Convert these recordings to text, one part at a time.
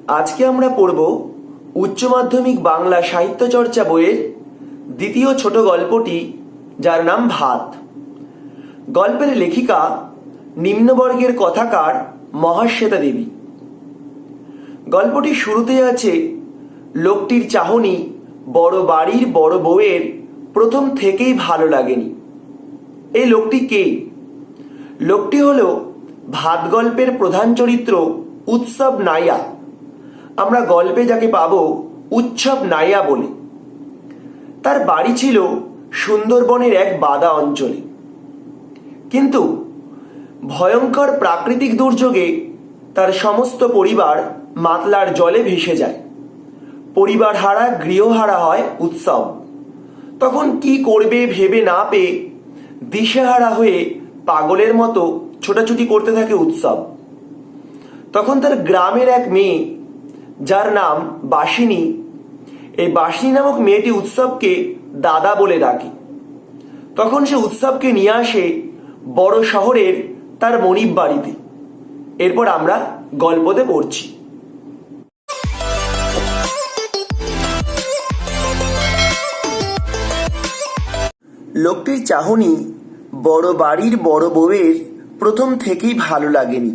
আজকে আমরা পড়ব উচ্চ মাধ্যমিক বাংলা সাহিত্য চর্চা বইয়ের দ্বিতীয় ছোট গল্পটি, যার নাম ভাত। গল্পের লেখিকা নিম্নবর্গের কথাকার মহাশ্বেতা দেবী। গল্পটির শুরুতে আছে লোকটির চাহনি বড় বাড়ির বড় বউয়ের প্রথম থেকেই ভালো লাগেনি। এই লোকটি কে? লোকটি হলো ভাত গল্পের প্রধান চরিত্র উৎসব নাইয়া। আমরা গল্পে যাকে পাব উৎসব নাইয়া বলে। তার বাড়ি ছিল সুন্দরবনের এক বাদা অঞ্চলে। কিন্তু ভয়ঙ্কর প্রাকৃতিক দুর্যোগে তার সমস্ত পরিবার মাতলার জলে ভেসে যায়। পরিবার হারা গৃহহারা হয় উৎসব। তখন কি করবে ভেবে না পেয়ে দিশেহারা হয়ে পাগলের মতো ছোটাছুটি করতে থাকে উৎসব। তখন তার গ্রামের এক মেয়ে, যার নাম বাসিনী, এই বাসিনী নামক মেয়েটি উৎসবকে দাদা বলে ডাকে। তখন সে উৎসবকে নিয়ে আসে বড় শহরের তার মনিব বাড়িতে। এরপর আমরা গল্পতে পড়ছি। লোকটির চাহনি বড় বাড়ির বড় বউয়ের প্রথম থেকেই ভালো লাগেনি।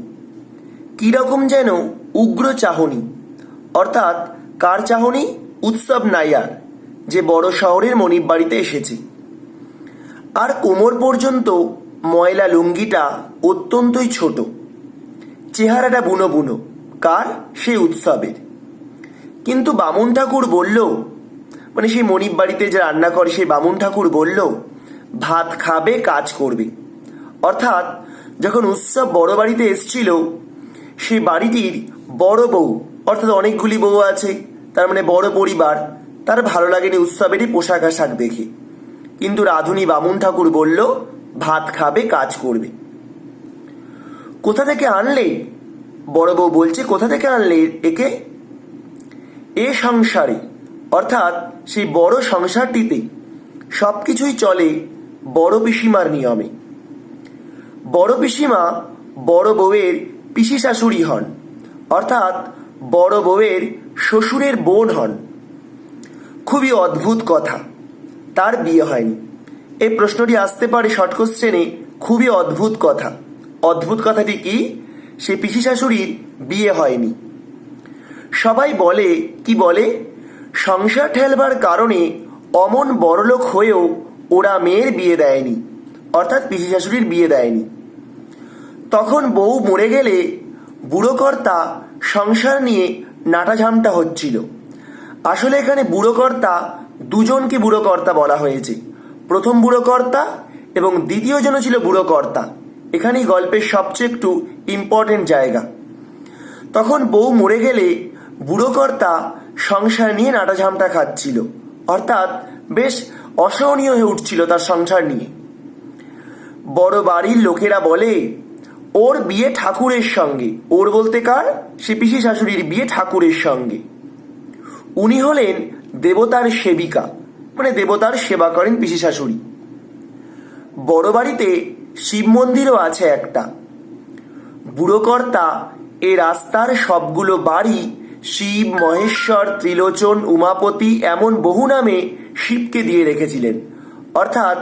কিরকম যেন উগ্র চাহনি, অর্থাৎ কার চাহনি? উৎসব নাইয়ার, যে বড় শহরের মনিব বাড়িতে এসেছে। আর কোমর পর্যন্ত ময়লা লুঙ্গিটা অত্যন্তই ছোট, চেহারাটা বুনো বুনো। কার? সেই উৎসবের। কিন্তু বামুন ঠাকুর বলল, মানে সেই মনিব বাড়িতে যে রান্না করে সেই বামুন ঠাকুর বলল, ভাত খাবে, কাজ করবে। অর্থাৎ যখন উৎসব বড় বাড়িতে এসছিল, সেই বাড়িটির বড় বউ, অর্থাৎ অনেকগুলি বউ আছে, তার মানে বড় পরিবার, তার ভালো লাগেনি উৎসবেরই পোশাক আশাক দেখে। কিন্তু রাঁধুনি বামুন ঠাকুর বলল, ভাত খাবে, কাজ করবে। কোথা থেকে আনলে? বড় বউ বলছে, কোথা থেকে আনলে একে? এ সংসারে, অর্থাৎ সেই বড় সংসারটিতে সবকিছুই চলে বড় পিসিমার নিয়মে। বড় পিসিমা বড় বউয়ের পিসি শাশুড়ি হন, অর্থাৎ বড় বউয়ের শ্বশুরের বোন হন। খুবই অদ্ভুত কথা, তার বিয়ে হয়নি। এই প্রশ্নটি আসতে পারে শর্ট কোশ্চেনে। খুবই অদ্ভুত কথা। অদ্ভুত কথাটি কি? সে পিসি শাশুড়ির বিয়ে হয়নি। সবাই বলে, কি বলে, সংসার ঠেলবার কারণে অমন বড়লোক হয়েও ওরা মেয়ের বিয়ে দেয়নি, অর্থাৎ পিসি শাশুড়ির বিয়ে দেয়নি। তখন বউ মরে গেলে বুড়োকর্তা সংসার নিয়ে নাটাঝামটা হচ্ছিল। আসলে এখানে বুড়োকর্তা দুজনকে বুড়োকর্তা বলা হয়েছে। প্রথম বুড়োকর্তা এবং দ্বিতীয় জন ছিল বুড়োকর্তা। এখানেই গল্পের সবচেয়ে একটু ইম্পর্টেন্ট জায়গা। তখন বউ মরে গেলে বুড়োকর্তা সংসার নিয়ে নাটাঝামটা খাচ্ছিল, অর্থাৎ বেশ অসহনীয় হয়ে উঠছিল তার সংসার নিয়ে। বড় বাড়ির লোকেরা বলে, ওর বিয়ে ঠাকুরের সঙ্গে। ওর বলতে কার? সে পিসি শাশুড়ির বিয়ে ঠাকুরের সঙ্গে। উনি হলেন দেবতার সেবিকা, মানে দেবতার সেবা করেন পিসি শাশুড়ি। বড় বাড়িতে শিব মন্দিরও আছে একটা। বুড়োকর্তা এ রাস্তার সবগুলো বাড়ি শিব, মহেশ্বর, ত্রিলোচন, উমাপতি এমন বহু নামে শিবকে দিয়ে রেখেছিলেন। অর্থাৎ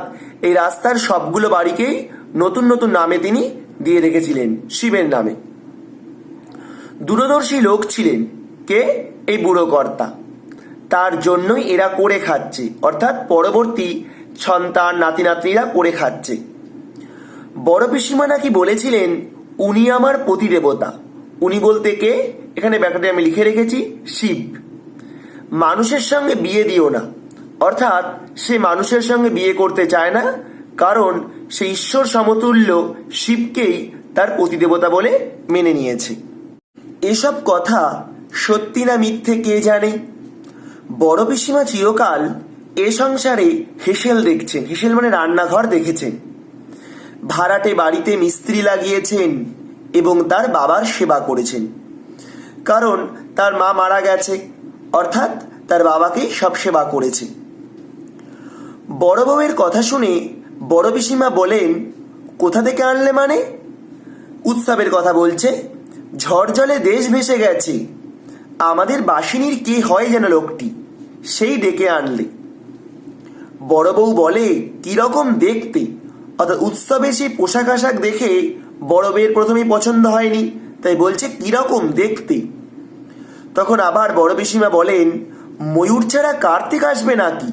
এই রাস্তার সবগুলো বাড়িকেই নতুন নতুন নামে তিনি দিয়ে রেখেছিলেন শিবের নামে। দূরদর্শী লোক ছিলেন কে? এই বুড়োকর্তা। তার জন্যই এরা করে খাচ্ছে, অর্থাৎ পরবর্তী সন্তান নাতি নাতনিরা করে খাচ্ছে। বড় পিসিমা নাকি বলেছিলেন, উনি আমার পতিদেবতা। উনি বলতে কে? এখানে ব্যাখ্যাটি আমি লিখে রেখেছি, শিব। মানুষের সঙ্গে বিয়ে দিও না, অর্থাৎ সে মানুষের সঙ্গে বিয়ে করতে চায় না, কারণ সে ঈশ্বর সমতুল্য শিবকেই তার পতিদেবতা বলে মেনে নিয়েছে। এসব কথা সত্যি না মিথ্যে কে জানে। বড় পিসিমা চিরকাল এ সংসারে হেসেল দেখছেন। হেসেল মানে রান্নাঘর দেখেছেন। ভাড়াটে বাড়িতে মিস্ত্রি লাগিয়েছেন এবং তার বাবার সেবা করেছেন, কারণ তার মা মারা গেছে, অর্থাৎ তার বাবাকেই সব সেবা করেছে। বড় বউয়ের কথা শুনে বড় পিসিমা বলেন, কোথা থেকে আনলে মানে? উৎসবের কথা বলছে। ঝড় জলে দেশ ভেসে গেছে, আমাদের বাসিনীর কে হয় যেন লোকটি, সেই ডেকে আনলে। বড় বউ বলে, কিরকম দেখতে? অর্থাৎ উৎসবে সেই পোশাক আশাক দেখে বড় বউয়ের প্রথমেই পছন্দ হয়নি, তাই বলছে কিরকম দেখতে। তখন আবার বড় পিসিমা বলেন, ময়ূর ছাড়া কার্তিক আসবে নাকি?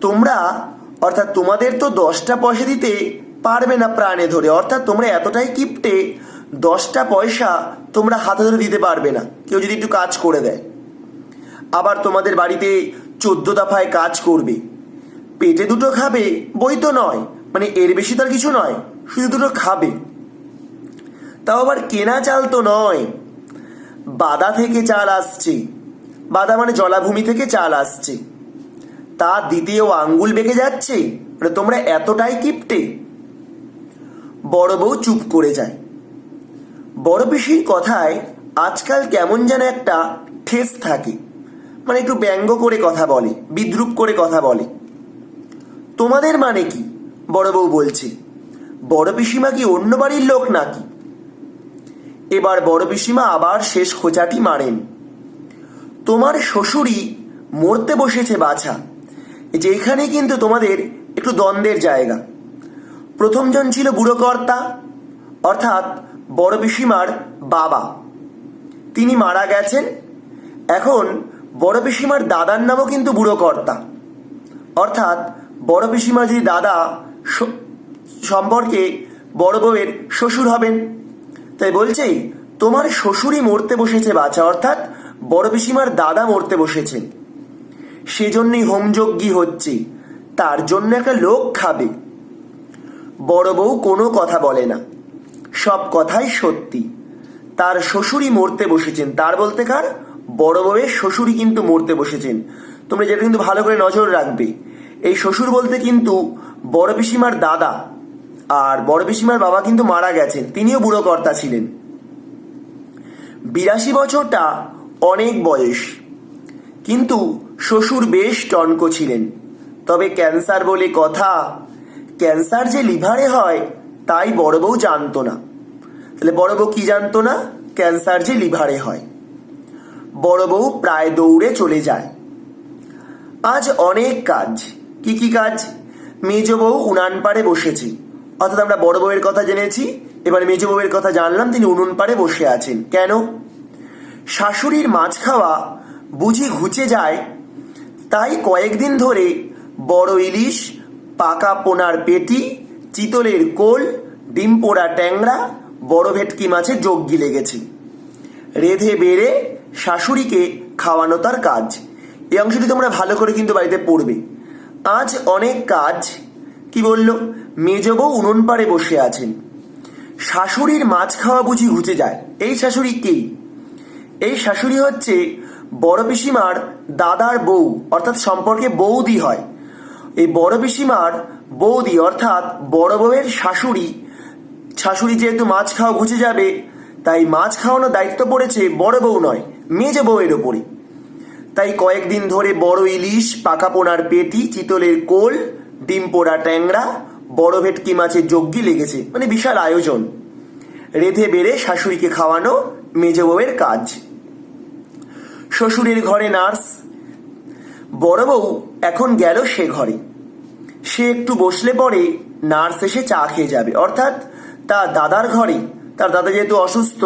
তোমরা অর্থাৎ তোমাদের তো 10টা পয়সা দিতে পারবে না প্রাণে ধরে, অর্থাৎ তোমরা এতটাই কিপটে 10টা পয়সা তোমরা হাতে ধরে দিতে পারবে না কেউ যদি একটু কাজ করে দেয়। আবার তোমাদের বাড়িতে 14 দফায় কাজ করবে, পেটে দুটো খাবে বই তো নয়, মানে এর বেশি তো আর কিছু নয়, শুধু দুটো খাবে। তাও আবার কেনা চাল তো নয়, বাদা থেকে চাল আসছে, বাদা মানে জলাভূমি থেকে চাল আসছে, তা দিতেও আঙ্গুল বেঁকে যাচ্ছে, মানে তোমরা এতটাই কিপটে। বড় বউ চুপ করে যায়। বড় পিসির কথায় আজকাল কেমন যেন একটা ঠেস থাকে, মানে একটু ব্যঙ্গ করে কথা বলে, বিদ্রূপ করে কথা বলে। তোমাদের মানে কি? বড় বউ বলছে। বড় পিসিমা কি অন্য বাড়ির লোক নাকি? এবার বড় পিসিমা আবার শেষ খোঁচাটি মারেন। তোমার শ্বশুরই মরতে বসেছে বাছা, যেখানে কিন্তু তোমাদের একটু দ্বন্দ্বের জায়গা। প্রথমজন ছিল বুড়ো কর্তা, অর্থাৎ বড় পিসিমার বাবা, তিনি মারা গেছেন। এখন বড় পিসিমার দাদার নামও কিন্তু বুড়ো কর্তা, অর্থাৎ বড় পিসিমা যদি দাদা সম্পর্কে বড় বউয়ের শ্বশুর হবেন। তাই বলছে তোমার শ্বশুরই মরতে বসেছে বাছা, অর্থাৎ বড় পিসিমার দাদা মরতে বসেছেন, সেজন্যই হোমযজ্ঞী হচ্ছে, তার জন্য একটা লোক খাবে। বড় বউ কোনো কথা বলে না, সব কথাই সত্যি। তার শ্বশুরই মরতে বসেছেন, তার বলতে কার? বড় বউয়ের শ্বশুরই কিন্তু মরতে বসেছেন। তোমরা যেটা কিন্তু ভালো করে নজর রাখবে, এই শ্বশুর বলতে কিন্তু বড় পিসিমার দাদা, আর বড় পিসিমার বাবা কিন্তু মারা গেছেন, তিনিও বুড়ো কর্তা ছিলেন। 82 বছরটা অনেক বয়স, কিন্তু শ্বশুর বেশ টনক ছিলেন। তবে ক্যান্সার বলে কথা, ক্যান্সার যে লিভারে হয় তাই বড় বউ জানতো না। তাহলে বড় বউ কি জানতো না? ক্যান্সার যে লিভারে হয়। বড় বউ প্রায় দৌড়ে চলে যায়। আজ অনেক কাজ। কি কি কাজ? মেজ বউ উনান পাড়ে বসেছে, অর্থাৎ আমরা বড় বউয়ের কথা জেনেছি, এবার মেজ বউয়ের কথা জানলাম, তিনি উনুন পাড়ে বসে আছেন। কেন? শাশুড়ির মাছ খাওয়া বুঝি ঘুচে যায়, তাই কয়েকদিন ধরে বড় ইলিশ, পাকা পোনার পেটি, চিতলের কোল, ডিম পোড়া ট্যাংরা, বড় ভেটকি মাছের যজ্ঞি লেগেছে। রেধে বেড়ে শাশুড়িকে খাওয়ানো তার কাজ। এই অংশটি তোমরা ভালো করে কিন্তু বাড়িতে পড়বে। আজ অনেক কাজ। কি বলল? মেজ বউ উনুন পাড়ে বসে আছেন, শাশুড়ির মাছ খাওয়া বুঝি ঘুচে যায়। এই শাশুড়ি কে? এই শাশুড়ি হচ্ছে বড় পিসিমার দাদার বউ, অর্থাৎ সম্পর্কে বৌদি হয়। এই বড় পিসিমার বৌদি অর্থাৎ বড় বউয়ের শাশুড়ি। শাশুড়ি যেহেতু মাছ খাওয়া ঘুচে যাবে, তাই মাছ খাওয়ানোর দায়িত্ব পড়েছে বড় বউ নয়, মেজ বউয়ের ওপরে। তাই কয়েকদিন ধরে বড় ইলিশ, পাকা পোনার পেটি, চিতলের কোল, ডিম পোড়া ট্যাংরা, বড় ভেটকি মাছের যজ্ঞি লেগেছে, মানে বিশাল আয়োজন। রেধে বেড়ে শাশুড়িকে খাওয়ানো মেজ বউয়ের কাজ। শ্বশুরের ঘরে নার্স। বড় বউ এখন গেল সে ঘরে। সে একটু বসলে পরে নার্স এসে চা খেয়ে যাবে, অর্থাৎ তার দাদার ঘরে, তার দাদা যেহেতু অসুস্থ,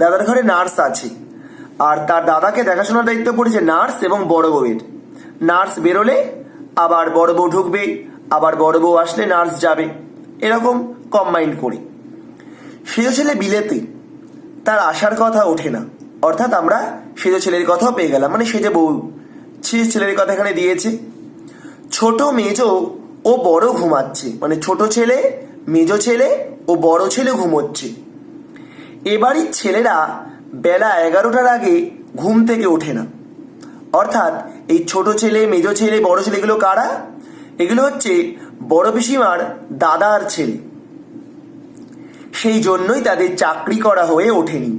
দাদার ঘরে নার্স আছে, আর তার দাদাকে দেখাশোনার দায়িত্ব পড়েছে নার্স এবং বড় বউয়ের। নার্স বেরোলে আবার বড় বউ ঢুকবে, আবার বড় বউ আসলে নার্স যাবে, এরকম কম্বাইন্ড করে। সেজো ছেলে বিলেতে, তার আসার কথা ওঠে না, অর্থাৎ আমরা সেজো ছেলের কথাও পেয়ে গেলাম, মানে সেজে বউ, সে ছেলের কথা এখানে দিয়েছে। ছোট মেজো ও বড় ঘুমাচ্ছে, মানে ছোট ছেলে, মেজো ছেলে ও বড় ছেলে ঘুমোচ্ছে। এবারই ছেলেরা বেলা 11টার আগে ঘুম থেকে ওঠে না, অর্থাৎ এই ছোট ছেলে, মেজো ছেলে, বড় ছেলে, এগুলো কারা? এগুলো হচ্ছে বড় পিসিমার দাদার ছেলে, সেই জন্যই তাদের চাকরি করা হয়ে ওঠেনি।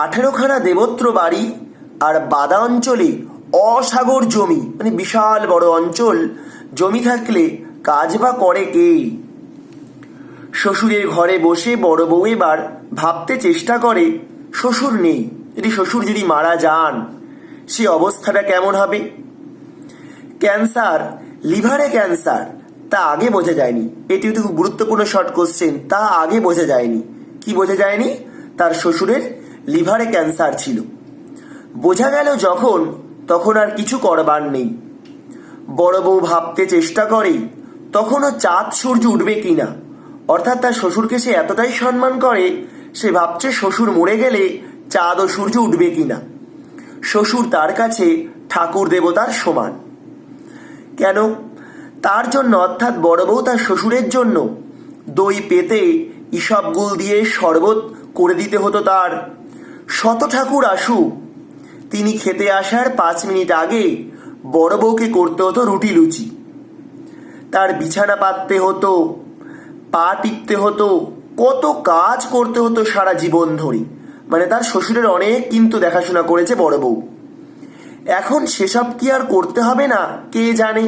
18খানা দেবত্র বাড়ি আর বাদা অঞ্চলে অসাগর জমি, মানে বিশাল বড় অঞ্চল, জমি থাকলে কাজ বা করে কে? শ্বশুরের ঘরে বসে বড় বউ এবার ভাবতে চেষ্টা করে, শ্বশুর নেই, যদি শ্বশুর যদি মারা যান, সে অবস্থাটা কেমন হবে? ক্যান্সার, লিভারে ক্যান্সার, তা আগে বোঝা যায়নি। এটি খুব গুরুত্বপূর্ণ শর্ট কোশ্চেন। তা আগে বোঝা যায়নি। কি বোঝা যায়নি? তার শ্বশুরের লিভারে ক্যান্সার ছিল। বোঝা গেল যখন, তখন আর কিছু করবার নেই। বড় বউ ভাবতে চেষ্টা করে তখনও চাঁদ সূর্য উঠবে কিনা। অর্থাৎ তার শ্বশুরকে সে এতটাই সম্মান করে, সে ভাবছে শ্বশুর মরে গেলে চাঁদ ও সূর্য উঠবে কিনা। শ্বশুর তার কাছে ঠাকুর দেবতার সমান। কেন? তার জন্য, অর্থাৎ বড় বউ তার শ্বশুরের জন্য দই পেতে ইসবগুল দিয়ে শরবত করে দিতে হতো তার। শত ঠাকুর আসুক, তিনি খেতে আসার 5 মিনিট আগে বড় বউকে করতে হতো রুটি লুচি। তার বিছানা পাততে হতো, পা টিপতে হতো, কত কাজ করতে হতো সারা জীবন ধরে। মানে তার শ্বশুরের অনেক কিন্তু দেখাশোনা করেছে বড় বউ। এখন সেসব কি আর করতে হবে না? কে জানে।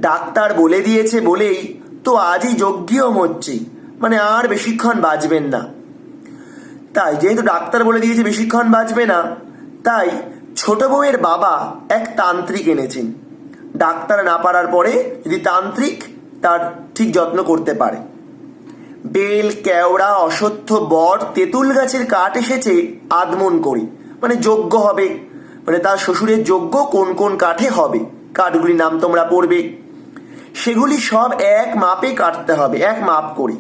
ডাক্তার বলে দিয়েছে বলেই তো আজই যজ্ঞিয়ম হচ্ছে, মানে আর বেশিক্ষণ বাঁচবেন না। তাই যেহেতু ডাক্তার বলে দিয়েছে বেশিক্ষণ বাঁচবে না, তাই ছোট বউয়ের বাবা এক তান্ত্রিক এনেছেন। ডাক্তার না পারার পরে যদি তান্ত্রিক তার ঠিক যত্ন করতে পারে। বেল, কেওড়া, অশ্বত্থ, বট, তেঁতুল গাছের কাঠ এসেছে আদমন করে, মানে যজ্ঞ হবে। মানে তার শ্বশুরের যজ্ঞ কোন কোন কাঠে হবে, কাঠগুলির নাম তোমরা পড়বে। সেগুলি সব এক মাপে কাটতে হবে, এক মাপ করে।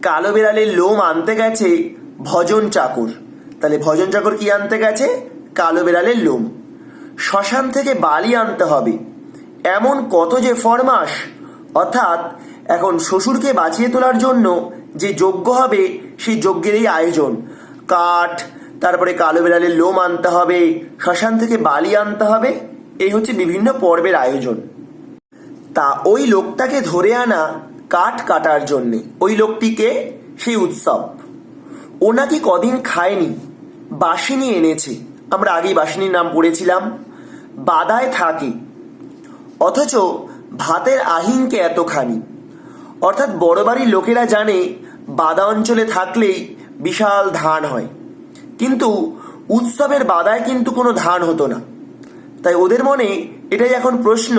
কালো বিড়ালের লোম আনতে গেছে ভজন চাকর। তাহলে ভজন চাকর কি আনতে গেছে? কালো বিড়ালের লোম। শ্মশান থেকে বালি আনতে হবে। এমন কত যে ফরমাস। অর্থাৎ এখন শ্বশুরকে বাঁচিয়ে তোলার জন্য যে যজ্ঞ হবে, সেই যজ্ঞের এই আয়োজন। কাঠ, তারপরে কালো বিড়ালের লোম আনতে হবে, শ্মশান থেকে বালি আনতে হবে। এই হচ্ছে বিভিন্ন পর্বের আয়োজন। তা ওই লোকটাকে ধরে আনা কাঠ কাটার জন্যে। ওই লোকটিকে, সেই উৎসব। ও নাকি কদিন খায়নি, বাসিনী এনেছে। আমরা আগেই বাসিনীর নাম পড়েছিলাম। বাদায় থাকে, অথচ ভাতের আহিনকে এতখানি। অর্থাৎ বড় বাড়ির লোকেরা জানে বাদা অঞ্চলে থাকলেই বিশাল ধান হয়, কিন্তু উৎসবের বাদায় কিন্তু কোনো ধান হতো না। তাই ওদের মনে এটাই এখন প্রশ্ন,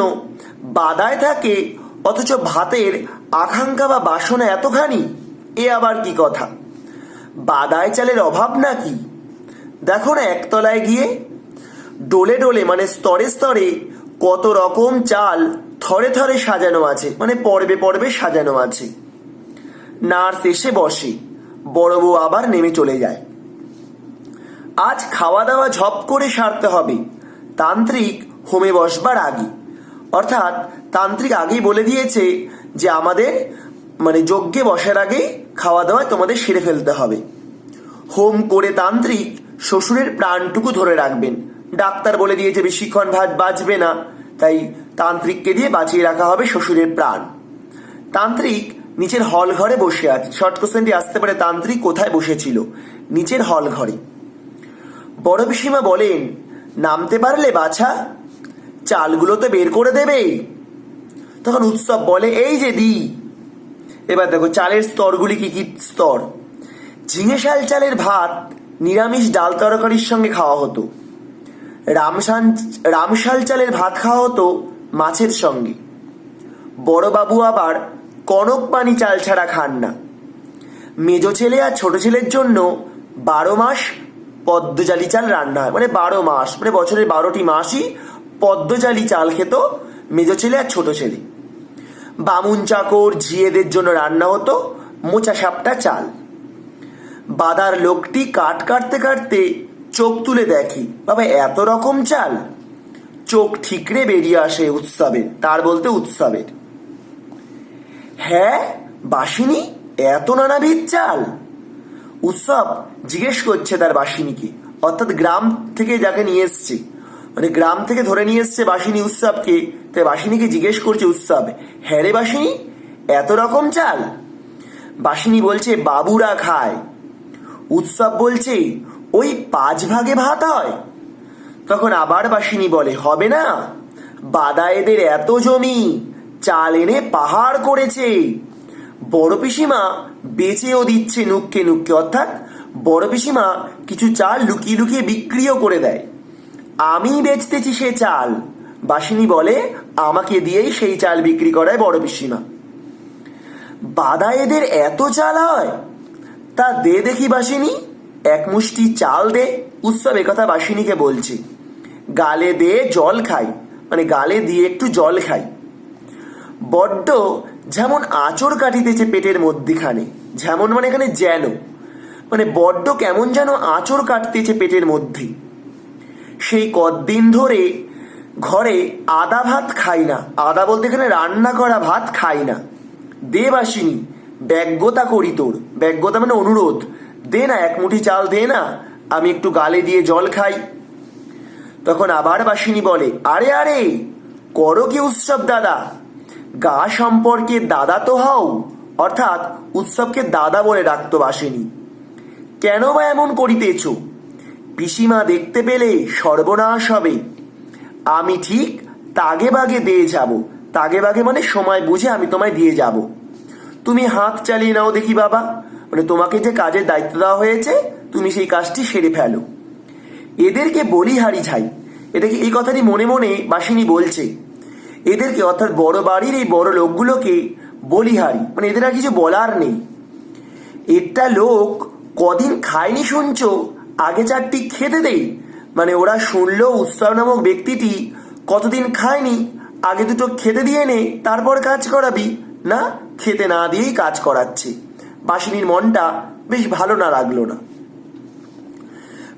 বাদায় থাকে অথচ ভাতের আকাঙ্ক্ষা বা বাসনা এতখানি, এ আবার কি কথা? বাদায় চালের অভাব নাকি? দেখো না একতলায় গিয়ে, ডোলে ডোলে মানে স্তরে স্তরে কত রকম চাল থরে থরে সাজানো আছে, মানে পর্বে পর্বে সাজানো আছে। নার্স এসে বসে, বড় বউ আবার নেমে চলে যায়। আজ খাওয়া দাওয়া ঝপ করে সারতে হবে, তান্ত্রিক হোমে বসবার আগে। অর্থাৎ তান্ত্রিক আগেই বলে দিয়েছে যে আমাদের মানে যজ্ঞে বসার আগে খাওয়া দাওয়া তোমাদের সেরে ফেলতে হবে। হোম করে তান্ত্রিক শ্বশুরের প্রাণটুকু ধরে রাখবেন। ডাক্তার বলে দিয়েছে বেশিক্ষণ বাঁচবে না, তাই তান্ত্রিককে দিয়ে বাঁচিয়ে রাখা হবে শ্বশুরের প্রাণ। তান্ত্রিক নিচের হল ঘরে বসে আছে। শর্ট কোশ্চেনটি আসতে পারে, তান্ত্রিক কোথায় বসেছিল? নিচের হল ঘরে। বড় পিসিমা বলেন, নামতে পারলে বাছা, চালগুলো তো বের করে দেবে। তখন উৎসব বলে, এই যে দি। এবার দেখো চালের স্তরগুলি কি কি স্তর। ঝিঙে শাল চালের ভাত নিরামিষ ডাল তরকারির সঙ্গে খাওয়া হতো। রামশাল চালের ভাত খাওয়া হতো মাছের সঙ্গে। বড়বাবু আবার কনক পানি চাল ছাড়া খান না। মেজো ছেলে আর ছোট ছেলের জন্য 12 মাস পদ্মজালি চাল রান্না হয়, মানে 12 মাস, মানে বছরের 12টি মাসই পদ্মজালি চাল খেত মেজো ছেলে আর ছোট ছেলে। বামুন চাকর ঝিয়েদের জন্য রান্না হতো মোচা সাপটা চাল। বাদার লোকটি কাঠ কাটতে কাটতে চোখ তুলে দেখে, বাবা এত রকম চাল। চোখ ঠিকরে বেরিয়ে আসে উৎসবের, তার বলতে উৎসবের। হ্যাঁ বাসিনী, এত নানাবিধ চাল? উৎসব জিজ্ঞেস করছে তার বাসিনীকে, অর্থাৎ গ্রাম থেকে যাকে নিয়ে এসছে, মানে গ্রাম থেকে ধরে নিয়ে এসছে বাসিনী উৎসবকে। তাই বাসিনীকে জিজ্ঞেস করছে উৎসব, হ্যাঁ রে বাসিনী, এত রকম চাল? বাসিনী বলছে বাবুরা খায়। উৎসব বলছে ওই 5 ভাগে ভাত হয়। তখন আবার বাসিনী বলে, হবে না, বাদায়েদের এত জমি, চাল এনে পাহাড় করেছে। বড় পিসিমা বেচেও দিচ্ছে নুক্কে নুক্কে, অর্থাৎ বড় পিসিমা কিছু চাল লুকিয়ে লুকিয়ে বিক্রিও করে দেয়। আমি বেচতেছি সে চাল, বাসিনী বলে, আমাকে দিয়েই সেই চাল বিক্রি করায় বড় পিসিমা। বাদা এদের এত চাল হয়? তা দে দেখি বাসিনী, এক মুষ্টি চাল দে। উৎসব একথা বাসিনীকে বলছে। গালে দে জল খাই, মানে গালে দিয়ে একটু জল খাই। বড্ড যেমন আঁচড় কাটিতেছে পেটের মধ্যিখানে, যেমন মানে এখানে যেন, মানে বড্ড কেমন যেন আঁচড় কাটতেছে পেটের মধ্যে। সেই কদিন ধরে ঘরে আদা ভাত খাই না। আদা বলতে এখানে রান্না করা ভাত খাই না। দে বাসিনী, ব্যগ্যতা করি তোর, ব্যগ্যতা মানে অনুরোধ, দে না এক মুঠি চাল দে না, আমি একটু গালে দিয়ে জল খাই। তখন আবার বাসিনী বলে, আরে আরে করো কি উৎসব দাদা, গা সম্পর্কে দাদা তো হও। অর্থাৎ উৎসবকে দাদা বলে ডাকতো বাসিনী। কেন বা এমন করিতেছ? পিসিমা দেখতে পেলে সর্বনাশ হবে। আমি ঠিক তাগে বাগে দিয়ে যাব। তাগে বাগে মানে সময় বুঝে আমি তোমায় দিয়ে যাব। তুমি হাত চালিয়ে নাও দেখি বাবা, মানে তোমাকে যে কাজের দায়িত্ব দেওয়া হয়েছে তুমি সেই কাজটি সেরে ফেলো। এদেরকে বলিহারি ছাই, এটাকে এই কথাটি মনে মনে বাসিনী বলছে। এদেরকে অর্থাৎ বড় বাড়ির এই বড় লোকগুলোকে বলিহারি, মানে এদের আর কিছু বলার নেই। একটা লোক কদিন খায়নি শুনছো, আগে চারটি খেতে দেই। মানে ওরা শুনলো উৎসব নামক ব্যক্তিটি কতদিন খায়নি, আগে দুটো খেতে দিয়ে নে, তারপর কাজ করাবি। না, খেতে না দিয়েই কাজ করাচ্ছে। বাসিনীর মনটা বেশ ভালো না লাগলো না।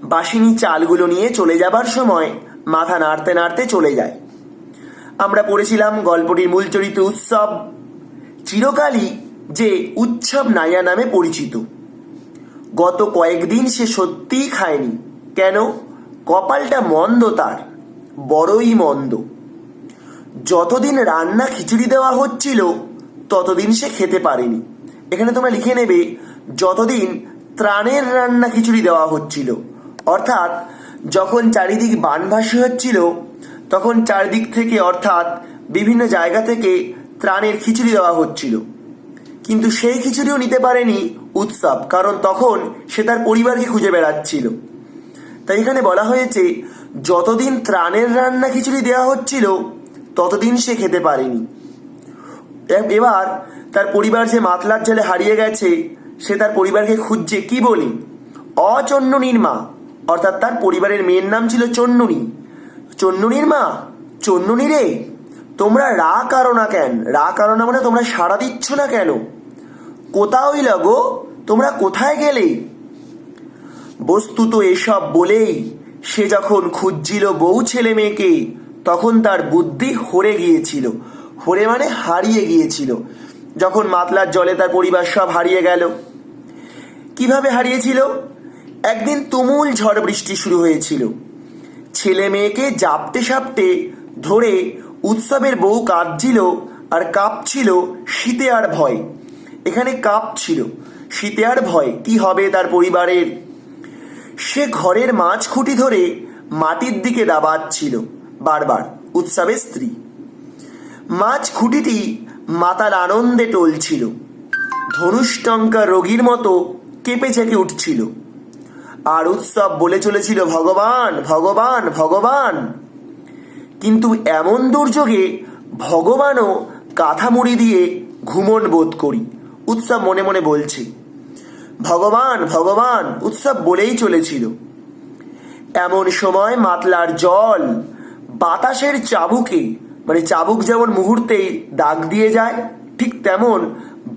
বাসিনী চালগুলো নিয়ে চলে যাবার সময় মাথা নাড়তে নাড়তে চলে যায়। আমরা পড়েছিলাম গল্পটির মূল চরিত্র উৎসব, চিরকালই যে উৎসব নাইয়া নামে পরিচিত। গত কয়েকদিন সে সত্যিই খায়নি। কেন? কপালটা মন্দ, তার বড়ই মন্দ। যতদিন রান্না খিচুড়ি দেওয়া হচ্ছিল ততদিন সে খেতে পারেনি। এখানে তোমরা লিখে নেবে, যতদিন ত্রাণের রান্না খিচুড়ি দেওয়া হচ্ছিল। অর্থাৎ যখন চারিদিক বানভাসি হচ্ছিল তখন চারিদিক থেকে অর্থাৎ বিভিন্ন জায়গা থেকে ত্রাণের খিচুড়ি দেওয়া হচ্ছিল, কিন্তু সেই খিচুড়িও নিতে পারেনি উৎসব, কারণ তখন সে তার পরিবারকে খুঁজে বেড়াচ্ছিল। তাই এখানে বলা হয়েছে যতদিন ত্রাণের রান্না খিচুড়ি দেওয়া হচ্ছিল ততদিন সে খেতে পারেনি। এবার তার পরিবার যে মাতলার জলে হারিয়ে গেছে, সে তার পরিবারকে খুঁজছে কি বলি, অচন্ননীর মা, অর্থাৎ তার পরিবারের মেয়ের নাম ছিল চন্ননী। চন্ননীর মা, চন্ননী রে, তোমরা রা কারো না কেন? রা কারো না মানে তোমরা সাড়া দিচ্ছ না কেন? কোথাওই লাগো, তোমরা কোথায় গেলে? বস্তুত এসব বলেই সে যখন খুঁজছিল বউ ছেলে মেয়েকে, তখন তার বুদ্ধি হরে গিয়েছিল। হরে মানে হারিয়ে গিয়েছিল। যখন মাতলার জলে তার পরিবার সব হারিয়ে গেল। কিভাবে হারিয়েছিল? একদিন তুমুল ঝড় বৃষ্টি শুরু হয়েছিল। ছেলে মেয়েকে জাপটে সাপটে ধরে উৎসবের বউ কাঁদছিল আর কাঁপছিল শীতে আর ভয়। এখানে কাঁপছিল শীতে আর ভয়, কি হবে তার পরিবারের। সে ঘরের মাঝ খুঁটি ধরে মাটির দিকে দাবাচ্ছিল বারবার, উৎসবের স্ত্রী। মাঝ খুঁটিটি মাতাল আনন্দে টলছিল, ধনুষ্টঙ্কা রোগীর মতো কেঁপে চেকে উঠছিল। আর উৎসব বলে চলেছিল, ভগবান ভগবান ভগবান। কিন্তু এমন দুর্যোগে ভগবানও কাঁথা মুড়ি দিয়ে ঘুমন বোধ করি। উৎসব মনে মনে বলছে ভগবান ভগবান, উৎসব বলেই চলেছিল। এমন সময় মাতলার জল বাতাসের চাবুকে, মানে চাবুক যেমন মুহূর্তেই দাগ দিয়ে যায়, ঠিক তেমন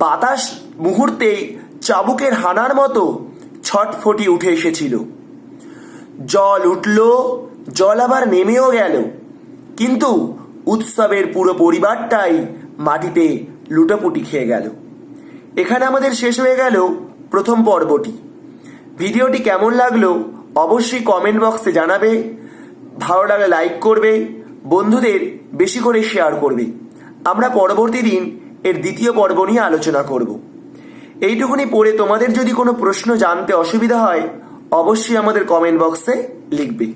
বাতাস মুহূর্তেই চাবুকের হানার মতো ছটফটি উঠে এসেছিল। জল উঠল, জল আবার নেমেও গেল, কিন্তু উৎসবের পুরো পরিবারটাই মাটিতে লুটোপুটি খেয়ে গেল। এখানে আমাদের শেষ হয়ে গেল প্রথম পর্বটি। ভিডিওটি কেমন লাগলো অবশ্যই কমেন্ট বক্সে জানাবে। ভালো লাগলে লাইক করবে, বন্ধুদের বেশি করে শেয়ার করবে। আমরা পরবর্তী দিন এর দ্বিতীয় পর্ব নিয়ে আলোচনা করব। এইটুকুনি পড়ে তোমাদের যদি কোনো প্রশ্ন জানতে অসুবিধা হয় অবশ্যই আমাদের কমেন্ট বক্সে লিখবে।